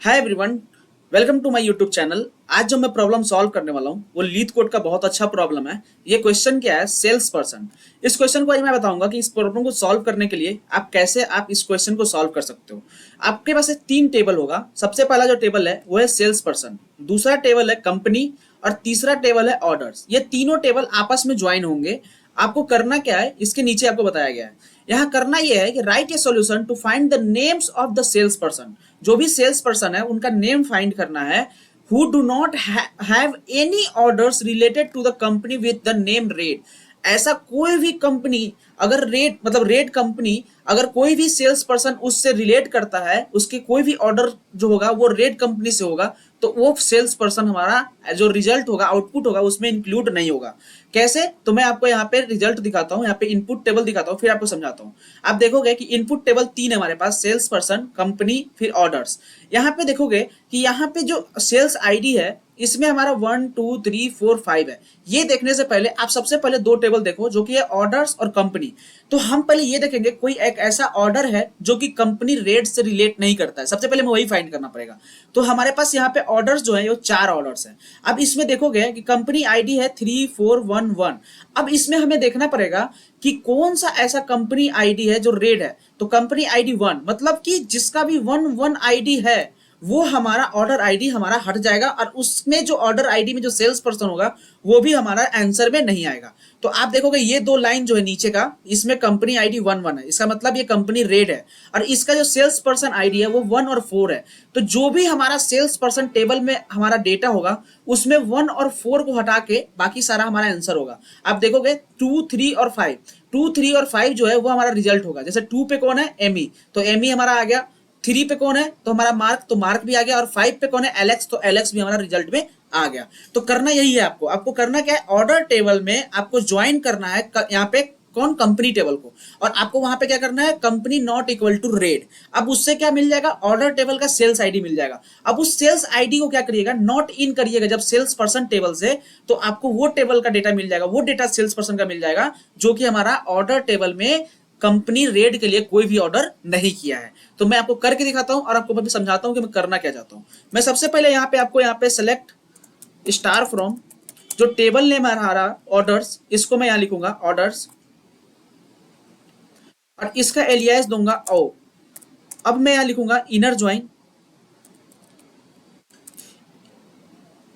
Hi everyone, welcome to my YouTube channel. आज जो मैं प्रॉब्लम सॉल्व करने वाला हूँ वो लीड कोड का बहुत अच्छा प्रॉब्लम है। ये क्वेश्चन क्या है? Sales person. इस क्वेश्चन को आज मैं बताऊंगा कि इस प्रॉब्लम को सॉल्व करने के लिए आप इस क्वेश्चन को सॉल्व कर सकते हो। आपके पास तीन टेबल होगा। सबसे पहला जो टेबल है वो है सेल्स पर्सन, दूसरा टेबल है कंपनी और तीसरा टेबल है ऑर्डर्स। ये तीनों टेबल आपस में ज्वाइन होंगे। आपको करना क्या है, इसके नीचे आपको बताया गया है। यहाँ करना यह है कि right a solution to find the names of the sales person. जो भी सेल्स पर्सन है उनका नेम फाइंड करना है। Who do not have any orders related to the company with the name red. ऐसा कोई भी कंपनी अगर रेट मतलब रेट कंपनी अगर कोई भी सेल्स पर्सन उससे रिलेट करता है, उसके कोई भी ऑर्डर जो होगा वो रेट कंपनी से होगा, तो वो सेल्स पर्सन हमारा जो रिजल्ट होगा, आउटपुट होगा, उसमें इंक्लूड नहीं होगा। कैसे? तो मैं आपको यहाँ पे रिजल्ट दिखाता हूँ, यहाँ पे इनपुट टेबल दिखाता हूँ, फिर आपको समझाता हूँ। आप देखोगे कि इनपुट टेबल तीन है हमारे पास, सेल्स पर्सन, कंपनी, फिर ऑर्डर्स। यहाँ पे देखोगे कि यहाँ पे जो सेल्स आईडी है इसमें हमारा 1 2 3 4 5 है। ये देखने से पहले आप सबसे पहले दो टेबल देखो जो कि है ऑर्डर्स और कंपनी। तो हम पहले ये देखेंगे कोई एक ऐसा ऑर्डर है जो कि कंपनी रेट से रिलेट नहीं करता है। सबसे पहले हमें वही फाइंड करना पड़ेगा। तो हमारे पास यहाँ पे ऑर्डर्स जो है वो चार ऑर्डर्स है। अब इसमें देखोगे कि कंपनी आईडी है 3411। अब इसमें हमें देखना पड़ेगा कि कौन सा ऐसा कंपनी आईडी है जो रेड है। तो कंपनी आईडी 1 मतलब कि जिसका भी 1 आईडी है वो हमारा ऑर्डर आईडी हमारा हट जाएगा, और उसमें जो ऑर्डर आईडी में जो सेल्स पर्सन होगा वो भी हमारा आंसर में नहीं आएगा। तो आप देखोगे ये दो लाइन जो है नीचे का, इसमें कंपनी आईडी 1 है, इसका मतलब ये कंपनी रेड है, और इसका जो सेल्स पर्सन आईडी है वो 1 और 4 है। तो जो भी हमारा सेल्स पर्सन टेबल में हमारा डेटा होगा उसमें 1 और 4 को हटा के बाकी सारा हमारा आंसर होगा। आप देखोगे 2 3 और 5, 2 3 और 5 जो है वो हमारा रिजल्ट होगा। जैसे 2 पे कौन है? एमी, तो एमी हमारा आ गया। 3 पे कौन है? तो हमारा मार्क, तो मार्क भी आ गया। और 5 पे कौन है? एलेक्स, तो एलेक्स भी हमारा रिजल्ट में आ गया। तो करना यही है, आपको करना क्या है, ऑर्डर टेबल में आपको ज्वाइन करना है यहाँ पे कौन? कंपनी टेबल को। और आपको वहां पे क्या करना है? Company not equal to red. अब उससे क्या मिल जाएगा? ऑर्डर टेबल का सेल्स आईडी मिल जाएगा। अब उस सेल्स आईडी को क्या करिएगा? नॉट इन करिएगा जब सेल्स पर्सन टेबल से, तो आपको वो टेबल का डेटा मिल जाएगा, वो डेटा सेल्स पर्सन का मिल जाएगा जो कि हमारा ऑर्डर टेबल में कंपनी रेड के लिए कोई भी ऑर्डर नहीं किया है। तो मैं आपको करके दिखाता हूं और आपको मैं समझाता हूं कि मैं करना क्या चाहता हूं। मैं सबसे पहले यहाँ पे सेलेक्ट स्टार फ्रॉम, जो टेबल नेम है हमारा ऑर्डर्स, इसको मैं यहां लिखूंगा ऑर्डर्स, और इसका एलियास दूंगा ओ। अब मैं यहां लिखूंगा इनर ज्वाइन।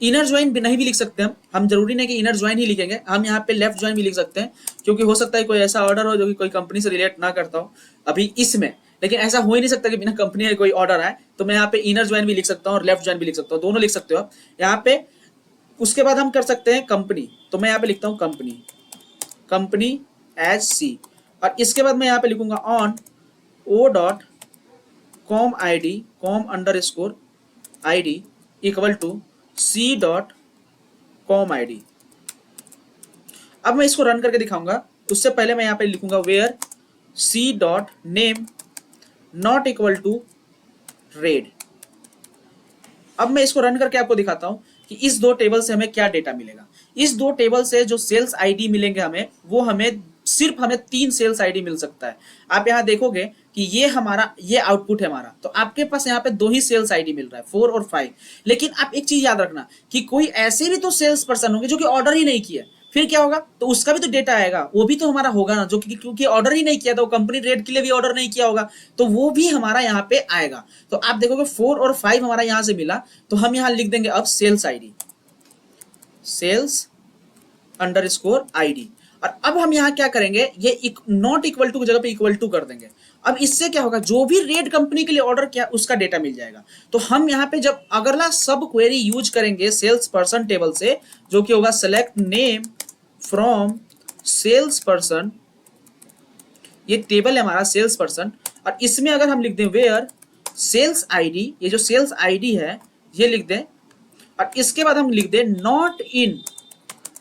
इनर ज्वाइन भी नहीं भी लिख सकते हम जरूरी नहीं कि इनर ज्वाइन ही लिखेंगे, हम यहाँ पे लेफ्ट ज्वाइन भी लिख सकते हैं, क्योंकि हो सकता है कोई ऐसा ऑर्डर हो जो कि कोई कंपनी से रिलेट ना करता हो अभी इसमें। लेकिन ऐसा हो ही नहीं सकता कि बिना कंपनी के कोई ऑर्डर आए। तो मैं यहाँ पे इनर ज्वाइन भी लिख सकता हूँ और लेफ्ट ज्वाइन भी लिख सकता हूँ, दोनों लिख सकते हो आप यहाँ पे। उसके बाद हम कर सकते हैं कंपनी, तो मैं यहाँ पे लिखता हूँ कंपनी, कंपनी एज सी। और इसके बाद मैं यहाँ पे लिखूंगा on O dot com I D, com underscore I D equal to C dot com I D. अब मैं इसको रन करके दिखाऊंगा। उससे पहले मैं यहाँ पे लिखूंगा where C dot name not equal to red. अब मैं इसको रन करके आपको दिखाता हूं कि इस दो टेबल से हमें क्या डेटा मिलेगा। इस दो टेबल से जो सेल्स आईडी मिलेंगे हमें, वो सिर्फ हमें 3 सेल्स आईडी मिल सकता है। आप यहां देखोगे कि ये आउटपुट है हमारा, तो आपके पास यहाँ पे 2 ही सेल्स आईडी मिल रहा है, 4 और 5। लेकिन आप एक चीज याद रखना कि कोई ऐसे भी तो सेल्स पर्सन होंगे जो कि ऑर्डर ही नहीं किया, फिर क्या होगा? तो उसका भी तो डेटा आएगा, वो भी तो हमारा होगा ना, जो कि क्योंकि ऑर्डर ही नहीं किया था, वो कंपनी रेट के लिए भी ऑर्डर नहीं किया होगा, तो वो भी हमारा यहाँ पे आएगा। तो आप देखोगे 4 और 5 हमारा यहाँ से मिला, तो हम यहाँ लिख देंगे अब sales ID, sales underscore ID. और अब हम यहाँ क्या करेंगे, ये नॉट इक्वल टू की जगह पे इक्वल टू कर देंगे। अब इससे क्या होगा, जो भी रेड कंपनी के लिए ऑर्डर किया उसका डेटा मिल जाएगा। तो हम यहाँ पे जब अगला सब क्वेरी यूज करेंगे सेल्स पर्सन टेबल से, जो कि होगा select name from sales person, ये टेबल है हमारा सेल्स पर्सन, और इसमें अगर हम लिख दें वेयर सेल्स आईडी, ये जो सेल्स आईडी है ये लिख दें, और इसके बाद हम लिख दें नॉट इन,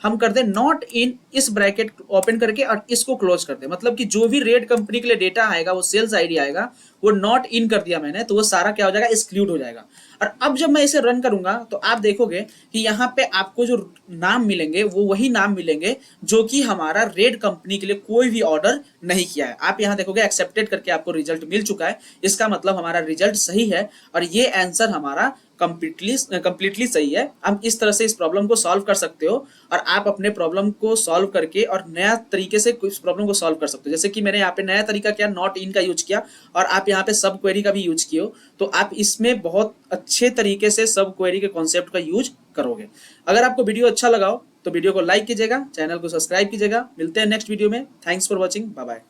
हम कर दें नॉट इन, इस ब्रैकेट ओपन करके और इसको क्लोज कर दें। मतलब कि जो भी रेड कंपनी के लिए डेटा आएगा, वो सेल्स आईडी आएगा, वो नॉट इन कर दिया मैंने, तो वो सारा क्या हो जाएगा, एक्सक्लूड हो जाएगा। और अब जब मैं इसे रन करूंगा तो आप देखोगे कि यहाँ पे आपको जो नाम मिलेंगे वो वही नाम मिलेंगे जो कि हमारा रेड कंपनी के लिए कोई भी ऑर्डर नहीं किया है। आप यहाँ देखोगे एक्सेप्टेड करके आपको रिजल्ट मिल चुका है, इसका मतलब हमारा रिजल्ट सही है और ये आंसर हमारा कंप्लीटली सही है। हम इस तरह से इस प्रॉब्लम को सॉल्व कर सकते हो और आप अपने प्रॉब्लम को सॉल्व करके और नया तरीके से इस प्रॉब्लम को सॉल्व कर सकते हो। जैसे कि मैंने यहाँ पे नया तरीका किया, नॉट इन का यूज किया, और आप यहाँ पे सब क्वेरी का भी यूज किए, तो आप इसमें बहुत अच्छे तरीके से सब क्वेरी के कॉन्सेप्ट का यूज करोगे। अगर आपको वीडियो अच्छा लगा हो तो वीडियो को लाइक कीजिएगा, चैनल को सब्सक्राइब कीजिएगा। मिलते हैं नेक्स्ट वीडियो में। Thanks for watching, bye bye.